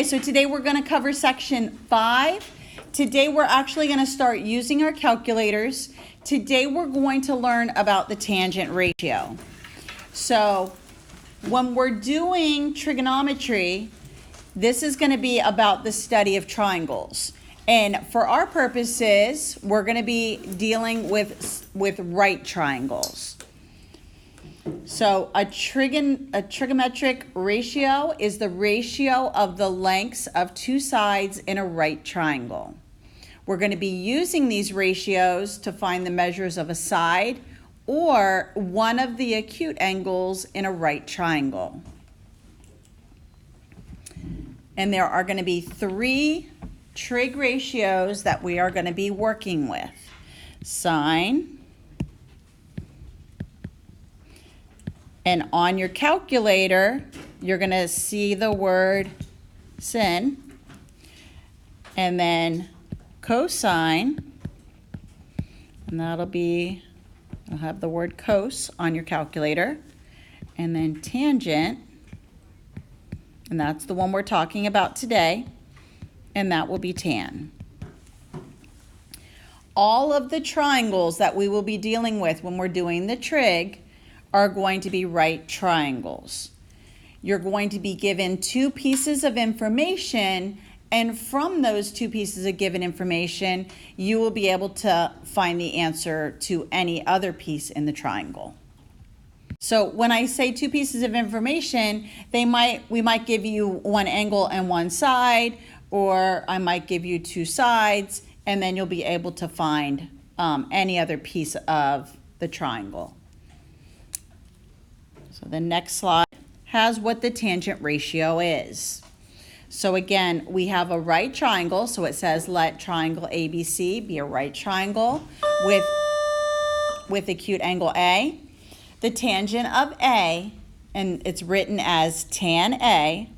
So today we're going to cover section 5. Today we're actually going to start using our calculators. Today we're going to learn about the tangent ratio. So when we're doing trigonometry, this is going to be about the study of triangles. And for our purposes, we're going to be dealing with right triangles. So a trigonometric ratio is the ratio of the lengths of two sides in a right triangle. We're going to be using these ratios to find the measures of a side or one of the acute angles in a right triangle. And there are going to be 3 trig ratios that we are going to be working with. Sine. And on your calculator, you're going to see the word sin, and then cosine, and that'll be, you'll have the word cos on your calculator, and then tangent, and that's the one we're talking about today, and that will be tan. All of the triangles that we will be dealing with when we're doing the trig are going to be right triangles. You're going to be given 2 pieces of information, and from those 2 pieces of given information, you will be able to find the answer to any other piece in the triangle. So when I say 2 pieces of information, we might give you one angle and one side, or I might give you 2 sides, and then you'll be able to find any other piece of the triangle. So the next slide has what the tangent ratio is. So again, we have a right triangle, so it says let triangle ABC be a right triangle with acute angle A. The tangent of A, and it's written as tan A,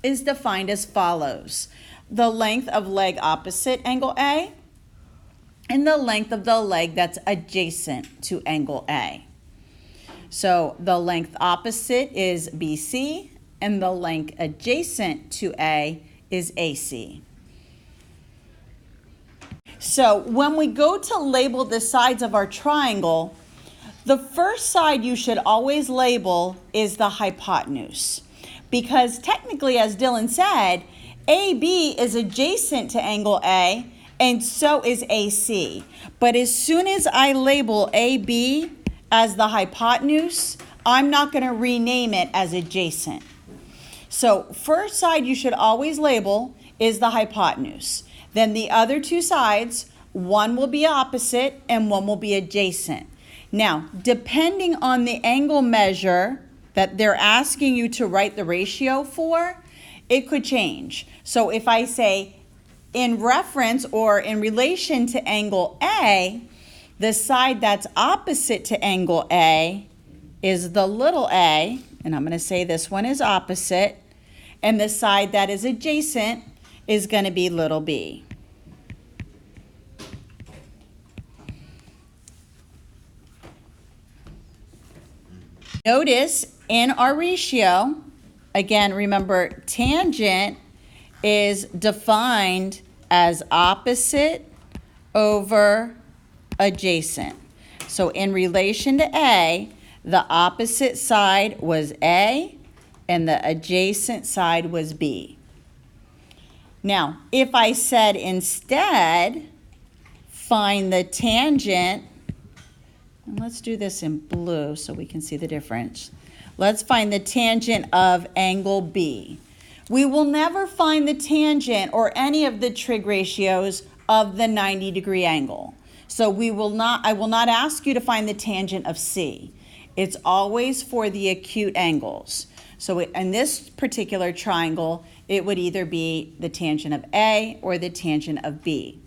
is defined as follows. The length of leg opposite angle A and the length of the leg that's adjacent to angle A. So the length opposite is BC, and the length adjacent to A is AC. So when we go to label the sides of our triangle, the first side you should always label is the hypotenuse. Because technically, as Dylan said, AB is adjacent to angle A, and so is AC. But as soon as I label AB as the hypotenuse, I'm not going to rename it as adjacent. So first side you should always label is the hypotenuse. Then the other 2 sides, one will be opposite and one will be adjacent. Now, depending on the angle measure that they're asking you to write the ratio for, it could change. So if I say in reference or in relation to angle A, the side that's opposite to angle A is the little a, and I'm going to say this one is opposite, and the side that is adjacent is going to be little b. Notice in our ratio, again, remember tangent is defined as opposite over adjacent. So in relation to A, the opposite side was A and the adjacent side was B. Now, if I said instead, find the tangent, and let's do this in blue so we can see the difference. Let's find the tangent of angle B. We will never find the tangent or any of the trig ratios of the 90-degree angle. So I will not ask you to find the tangent of C. It's always for the acute angles. So in this particular triangle, it would either be the tangent of A or the tangent of B.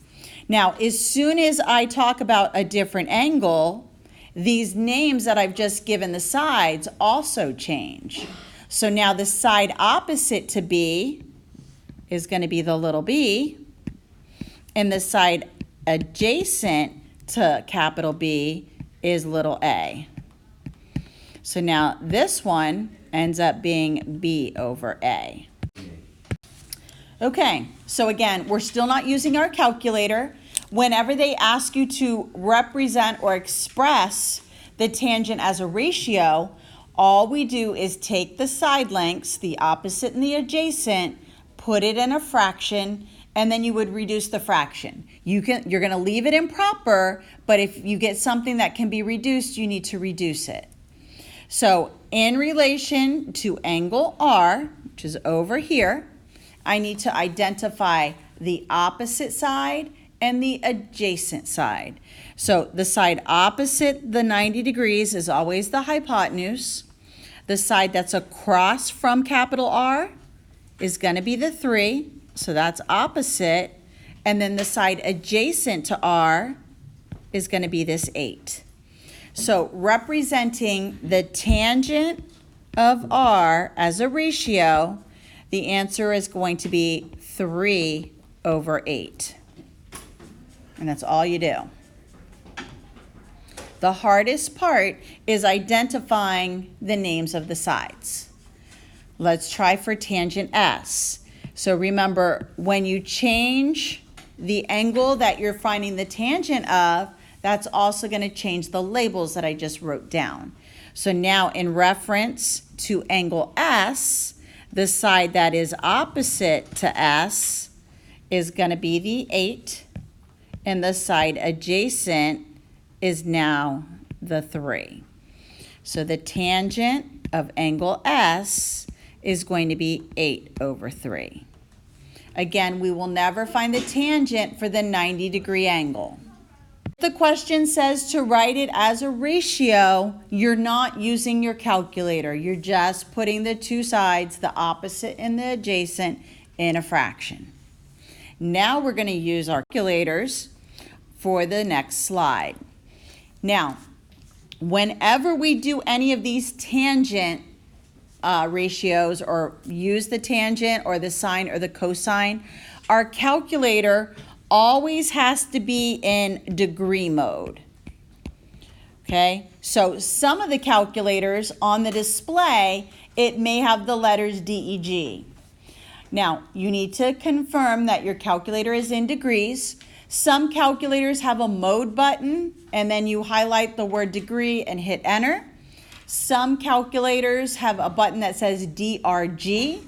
Now, as soon as I talk about a different angle, these names that I've just given the sides also change. So now the side opposite to B is going to be the little b, and the side adjacent to capital B is little a. So now this one ends up being B over A. Okay, so again, we're still not using our calculator. Whenever they ask you to represent or express the tangent as a ratio, all we do is take the side lengths, the opposite and the adjacent, put it in a fraction, and then you would reduce the fraction. You're going to leave it improper, but if you get something that can be reduced, you need to reduce it. So in relation to angle R, which is over here, I need to identify the opposite side and the adjacent side. So the side opposite the 90 degrees is always the hypotenuse. The side that's across from capital R is going to be the 3, so that's opposite. And then the side adjacent to R is going to be this 8. So representing the tangent of R as a ratio, the answer is going to be 3/8. And that's all you do. The hardest part is identifying the names of the sides. Let's try for tangent S. So remember, when you change the angle that you're finding the tangent of, that's also going to change the labels that I just wrote down. So now in reference to angle S, the side that is opposite to S is going to be the 8, and the side adjacent is now the 3. So the tangent of angle S is going to be 8/3. Again, we will never find the tangent for the 90-degree angle. The question says to write it as a ratio, you're not using your calculator. You're just putting the two sides, the opposite and the adjacent, in a fraction. Now we're going to use our calculators for the next slide. Now, whenever we do any of these tangent ratios, or use the tangent or the sine or the cosine, our calculator always has to be in degree mode. Okay, so some of the calculators on the display, it may have the letters DEG. Now, you need to confirm that your calculator is in degrees. Some calculators have a mode button, and then you highlight the word degree and hit enter. Some calculators have a button that says DRG,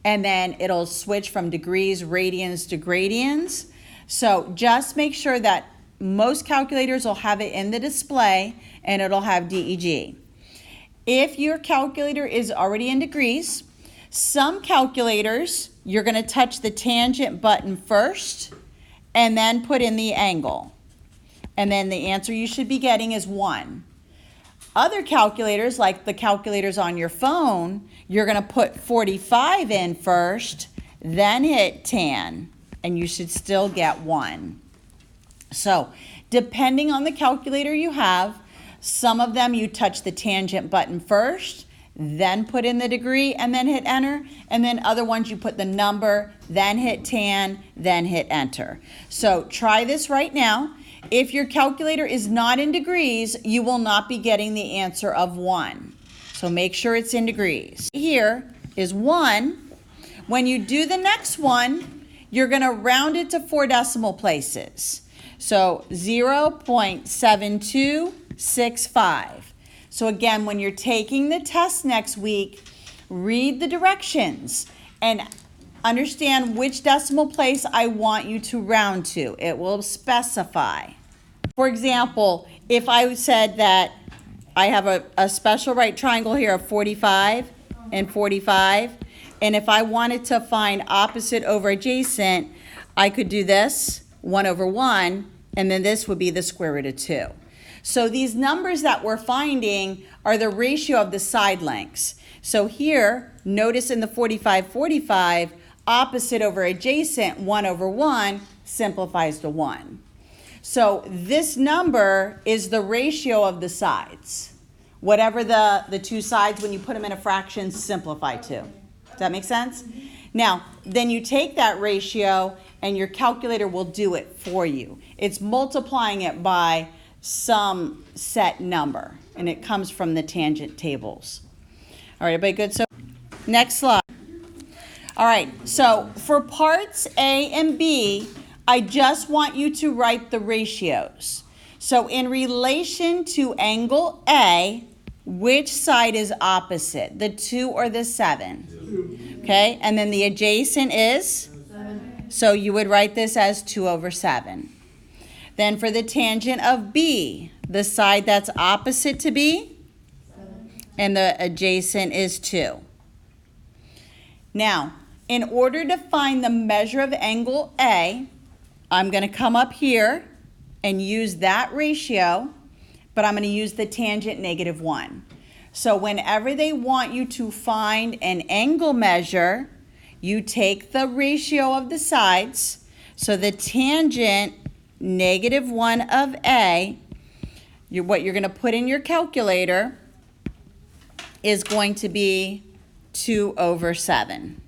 and then it'll switch from degrees, radians to gradians. So just make sure that most calculators will have it in the display, and it'll have DEG. If your calculator is already in degrees, some calculators, you're going to touch the tangent button first and then put in the angle. And then the answer you should be getting is 1. Other calculators, like the calculators on your phone, you're going to put 45 in first, then hit tan, and you should still get 1. So, depending on the calculator you have, some of them you touch the tangent button first, then put in the degree, and then hit enter. And then other ones you put the number, then hit tan, then hit enter. So try this right now. If your calculator is not in degrees, you will not be getting the answer of 1. So make sure it's in degrees. Here is 1. When you do the next one, you're going to round it to 4 decimal places. So 0.7265. So again, when you're taking the test next week, read the directions and understand which decimal place I want you to round to. It will specify. For example, if I said that I have a special right triangle here of 45 and 45, and if I wanted to find opposite over adjacent, I could do this, 1/1, and then this would be the square root of 2. So these numbers that we're finding are the ratio of the side lengths. So here, notice in the 45/45, opposite over adjacent, 1/1, simplifies to 1. So this number is the ratio of the sides. Whatever the two sides, when you put them in a fraction, simplify to. Does that make sense? Now, then you take that ratio and your calculator will do it for you. It's multiplying it by some set number, and it comes from the tangent tables. All right, everybody good? So next slide. All right, so for parts A and B, I just want you to write the ratios. So in relation to angle A, which side is opposite, the 2 or the 7? Okay, and then the adjacent is? 7. So you would write this as 2/7. Then for the tangent of B, the side that's opposite to B? 7. And the adjacent is 2. Now, in order to find the measure of angle A, I'm going to come up here and use that ratio, but I'm going to use the tangent -1. So whenever they want you to find an angle measure, you take the ratio of the sides. So the tangent -1 of A, what you're going to put in your calculator is going to be 2/7.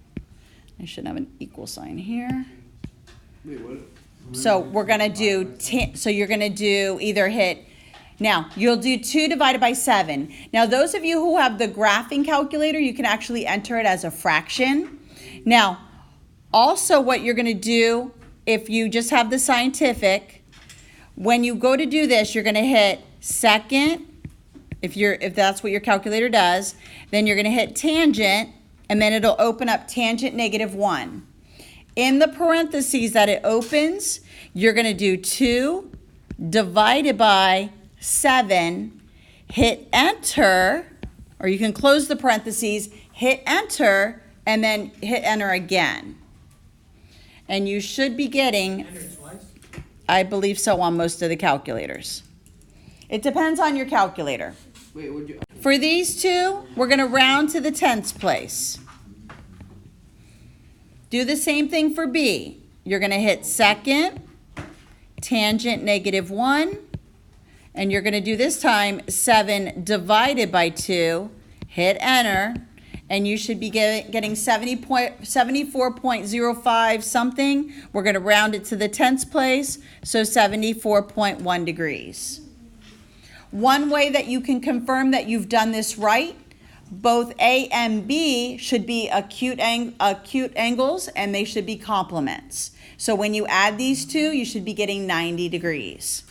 I should have an equal sign here. Wait, what? So we're going to do, so you're going to do either hit, now you'll do 2 divided by 7. Now those of you who have the graphing calculator, you can actually enter it as a fraction. Now, also what you're going to do, if you just have the scientific, when you go to do this, you're going to hit second, if that's what your calculator does, then you're going to hit tangent, and then it'll open up tangent -1. In the parentheses that it opens, you're going to do 2 divided by 7, hit enter, or you can close the parentheses, hit enter, and then hit enter again. And you should be getting, I believe so, on most of the calculators. It depends on your calculator. Wait, would you? For these two, we're going to round to the 10th place. Do the same thing for B. You're going to hit second, tangent -1, and you're going to do this time 7 divided by 2, hit enter, and you should be getting 74.05 something. We're going to round it to the 10th place, so 74.1 degrees. One way that you can confirm that you've done this right, both A and B should be acute angles, and they should be complements. So when you add these two, you should be getting 90 degrees.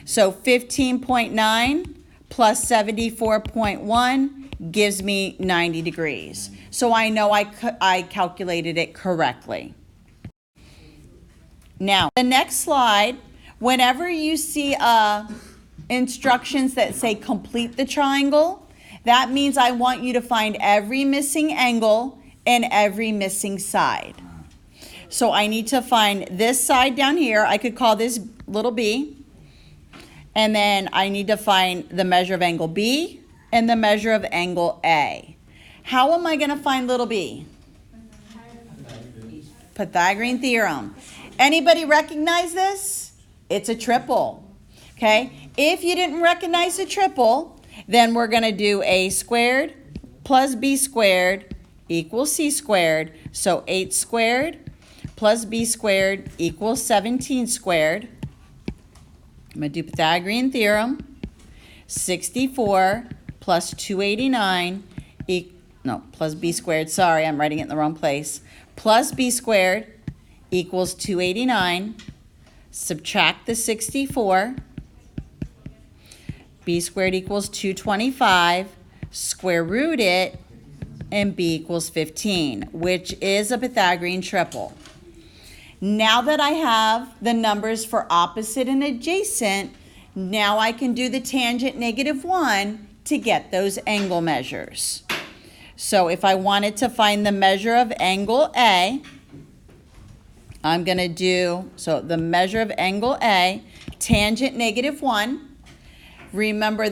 So 15.9 plus 74.1 gives me 90 degrees. So I know I calculated it correctly. Now, the next slide, whenever you see instructions that say complete the triangle, that means I want you to find every missing angle and every missing side. So I need to find this side down here. I could call this little b. And then I need to find the measure of angle B and the measure of angle A. How am I going to find little b? Pythagorean theorem. Anybody recognize this? It's a triple. Okay? If you didn't recognize the triple, then we're going to do a squared plus b squared equals c squared. So 8 squared plus b squared equals 17 squared. I'm going to do Pythagorean theorem. 64 plus 289 plus b squared. Sorry, I'm writing it in the wrong place. Plus b squared equals 289. Subtract the 64. B squared equals 225, square root it, and B equals 15, which is a Pythagorean triple. Now that I have the numbers for opposite and adjacent, now I can do the tangent -1 to get those angle measures. So if I wanted to find the measure of angle A, I'm going to do, so the measure of angle A, tangent -1. Remember,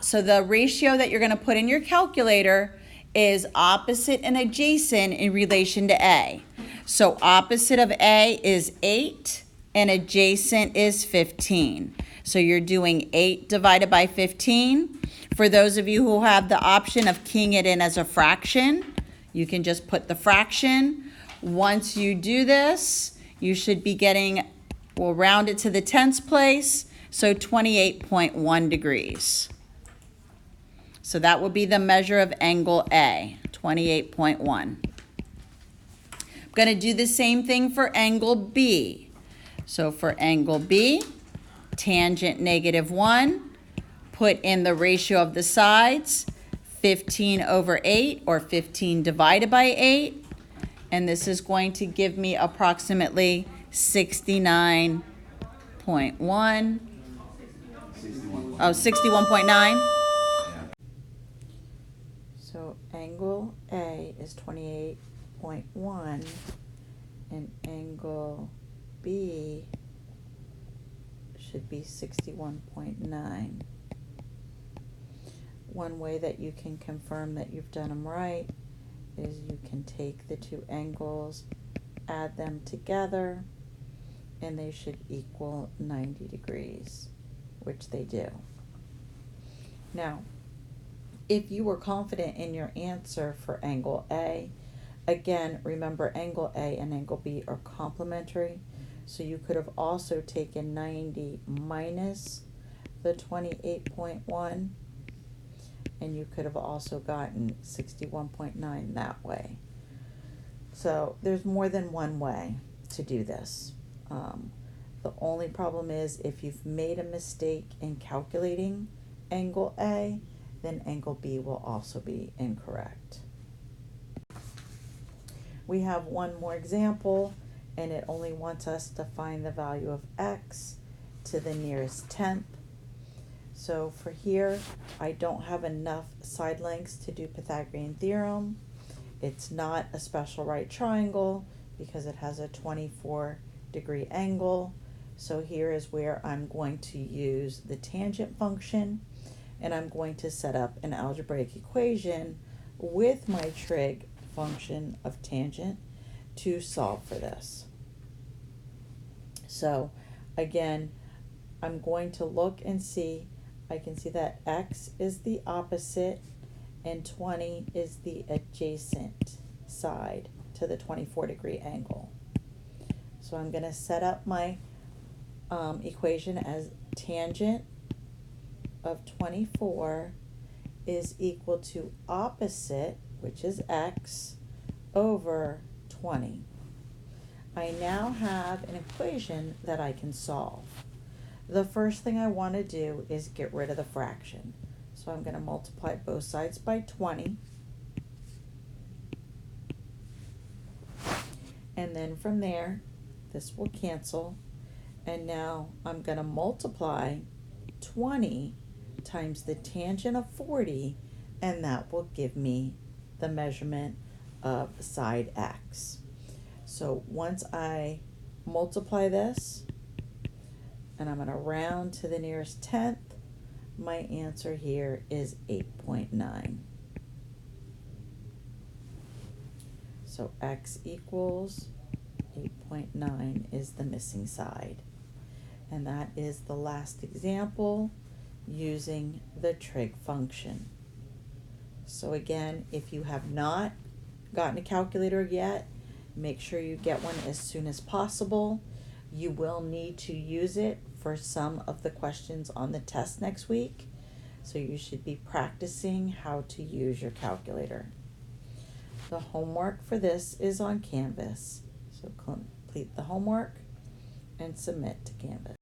so the ratio that you're going to put in your calculator is opposite and adjacent in relation to A. So opposite of A is 8 and adjacent is 15. So you're doing 8 divided by 15. For those of you who have the option of keying it in as a fraction, you can just put the fraction. Once you do this, you should be getting, we'll round it to the 10th place, so 28.1 degrees. So that would be the measure of angle A, 28.1. going to do the same thing for angle B. So for angle B, tangent -1, put in the ratio of the sides, 15/8 or 15 divided by 8. And this is going to give me approximately 69.1. 61.9. So angle A is 28.1 and angle B should be 61.9. One way that you can confirm that you've done them right is you can take the two angles, add them together, and they should equal 90 degrees, which they do. Now, if you were confident in your answer for angle A, again, remember angle A and angle B are complementary, so you could have also taken 90 minus the 28.1, and you could have also gotten 61.9 that way. So there's more than one way to do this. The only problem is if you've made a mistake in calculating angle A, then angle B will also be incorrect. We have one more example, and it only wants us to find the value of x to the nearest tenth. So for here, I don't have enough side lengths to do Pythagorean theorem. It's not a special right triangle because it has a 24-degree angle. So here is where I'm going to use the tangent function, and I'm going to set up an algebraic equation with my trig function of tangent to solve for this. So again, I'm going to look and see, I can see that x is the opposite and 20 is the adjacent side to the 24-degree angle. So I'm going to set up my equation as tangent of 24 is equal to opposite, which is x, over 20. I now have an equation that I can solve. The first thing I want to do is get rid of the fraction. So I'm going to multiply both sides by 20. And then from there, this will cancel. And now I'm going to multiply 20 times the tangent of 40, and that will give me the measurement of side x. So once I multiply this, and I'm going to round to the nearest tenth, my answer here is 8.9. So x equals 8.9 is the missing side. And that is the last example using the trig function. So again, if you have not gotten a calculator yet, make sure you get one as soon as possible. You will need to use it for some of the questions on the test next week. So you should be practicing how to use your calculator. The homework for this is on Canvas. So complete the homework and submit to Canvas.